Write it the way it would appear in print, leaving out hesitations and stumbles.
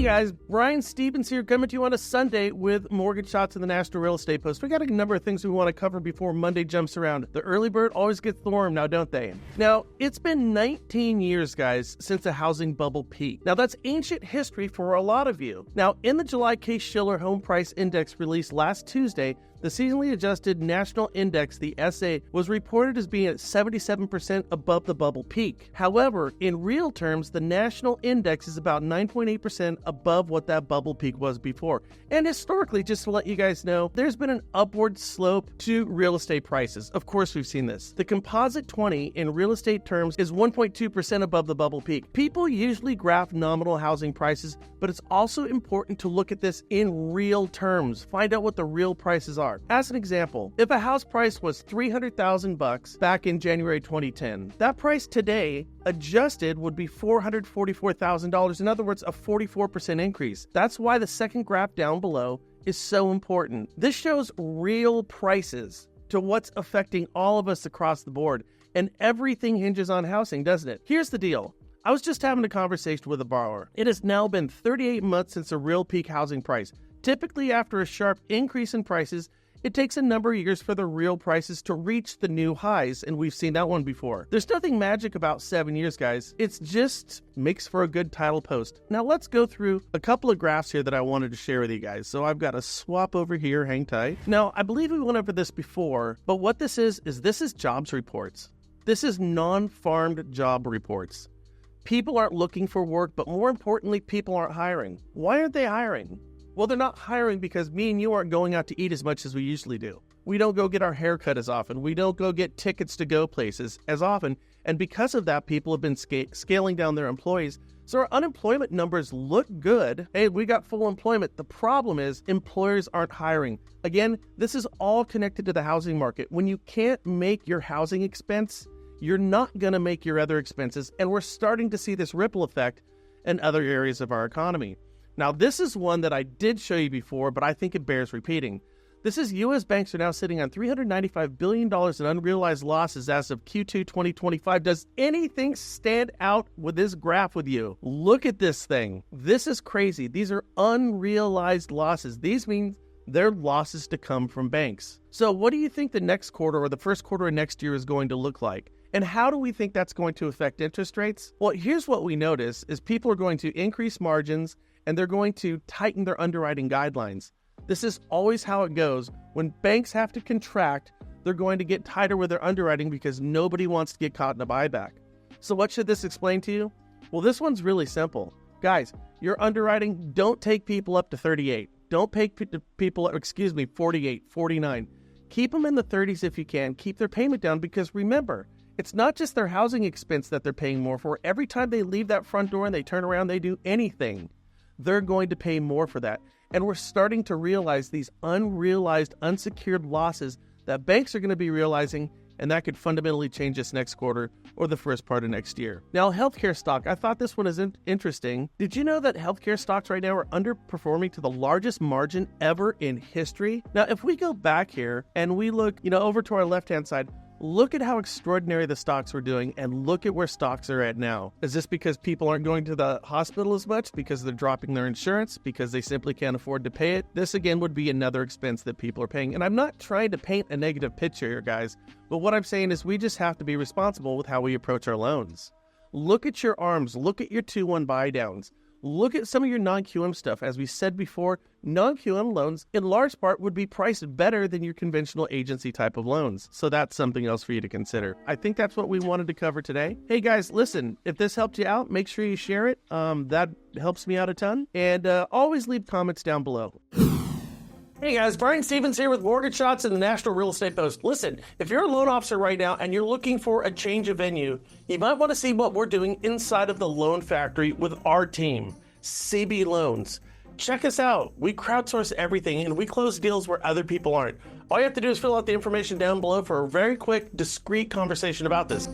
guys, Brian Stevens here coming to you on a Sunday with Mortgage Shots in the National Real Estate Post. We got a number of things we want to cover before Monday jumps around. The early bird always gets the worm now, don't they? Now, it's been 19 years, guys, since the housing bubble peaked. Now, that's ancient history for a lot of you. Now, in the July Case-Shiller Home Price Index released last Tuesday, the seasonally adjusted national index, the SA, was reported as being at 77% above the bubble peak. However, in real terms, the national index is about 9.8% above what that bubble peak was before. And historically, just to let you guys know, there's been an upward slope to real estate prices. Of course, we've seen this. The composite 20 in real estate terms is 1.2% above the bubble peak. People usually graph nominal housing prices, but it's also important to look at this in real terms. Find out what the real prices are. As an example, if a house price was $300,000 back in January 2010, that price today adjusted would be $444,000. In other words, a 44% increase. That's why the second graph down below is so important. This shows real prices to what's affecting all of us across the board, and everything hinges on housing, doesn't it? Here's the deal. I was just having a conversation with a borrower. It has now been 38 months since a real peak housing price. Typically, after a sharp increase in prices, it takes a number of years for the real prices to reach the new highs, and we've seen that one before. There's nothing magic about 7 years, guys. It's just makes for a good title post. Now let's go through a couple of graphs here that I wanted to share with you guys. So I've got a swap over here, hang tight. Now, I believe we went over this before, but what this is jobs reports. This is non-farmed job reports. People aren't looking for work, but more importantly, people aren't hiring. Why aren't they hiring? Well, they're not hiring because me and you aren't going out to eat as much as we usually do. We don't go get our hair cut as often. We don't go get tickets to go places as often. And because of that, people have been scaling down their employees. So our unemployment numbers look good. Hey, we got full employment. The problem is employers aren't hiring. Again, this is all connected to the housing market. When you can't make your housing expense, you're not going to make your other expenses. And we're starting to see this ripple effect in other areas of our economy. Now, this is one that I did show you before, but I think it bears repeating. This is U.S. banks are now sitting on $395 billion in unrealized losses as of Q2 2025. Does anything stand out with this graph with you? Look at this thing. This is crazy. These are unrealized losses. These mean they're losses to come from banks. So what do you think the next quarter or the first quarter of next year is going to look like? And how do we think that's going to affect interest rates? Well, here's what we notice is people are going to increase margins and they're going to tighten their underwriting guidelines. This is always how it goes. When banks have to contract, they're going to get tighter with their underwriting because nobody wants to get caught in a buyback. So what should this explain to you? Well, this one's really simple. Guys, your underwriting, don't take people up to 38. Don't take people, 48, 49. Keep them in the 30s if you can. Keep their payment down because remember, it's not just their housing expense that they're paying more for. Every time they leave that front door and they turn around, they do anything, they're going to pay more for that. And we're starting to realize these unrealized, unsecured losses that banks are going to be realizing, and that could fundamentally change this next quarter or the first part of next year. Now, healthcare stock, I thought this one is interesting. Did you know that healthcare stocks right now are underperforming to the largest margin ever in history? Now, if we go back here and we look, over to our left-hand side, look at how extraordinary the stocks were doing and look at where stocks are at now. Is this because people aren't going to the hospital as much? Because they're dropping their insurance? Because they simply can't afford to pay it? This again would be another expense that people are paying. And I'm not trying to paint a negative picture here, guys. But what I'm saying is we just have to be responsible with how we approach our loans. Look at your ARMs. Look at your 2-1 buy downs. Look at some of your non-QM stuff. As we said before, non-QM loans in large part would be priced better than your conventional agency type of loans. So that's something else for you to consider. I think that's what we wanted to cover today. Hey guys, listen, if this helped you out, make sure you share it. That helps me out a ton. And always leave comments down below. Hey guys, Brian Stevens here with Mortgage Shots and the National Real Estate Post. Listen, if you're a loan officer right now and you're looking for a change of venue, you might want to see what we're doing inside of the Loan Factory with our team, CB Loans. Check us out. We crowdsource everything and we close deals where other people aren't. All you have to do is fill out the information down below for a very quick, discreet conversation about this.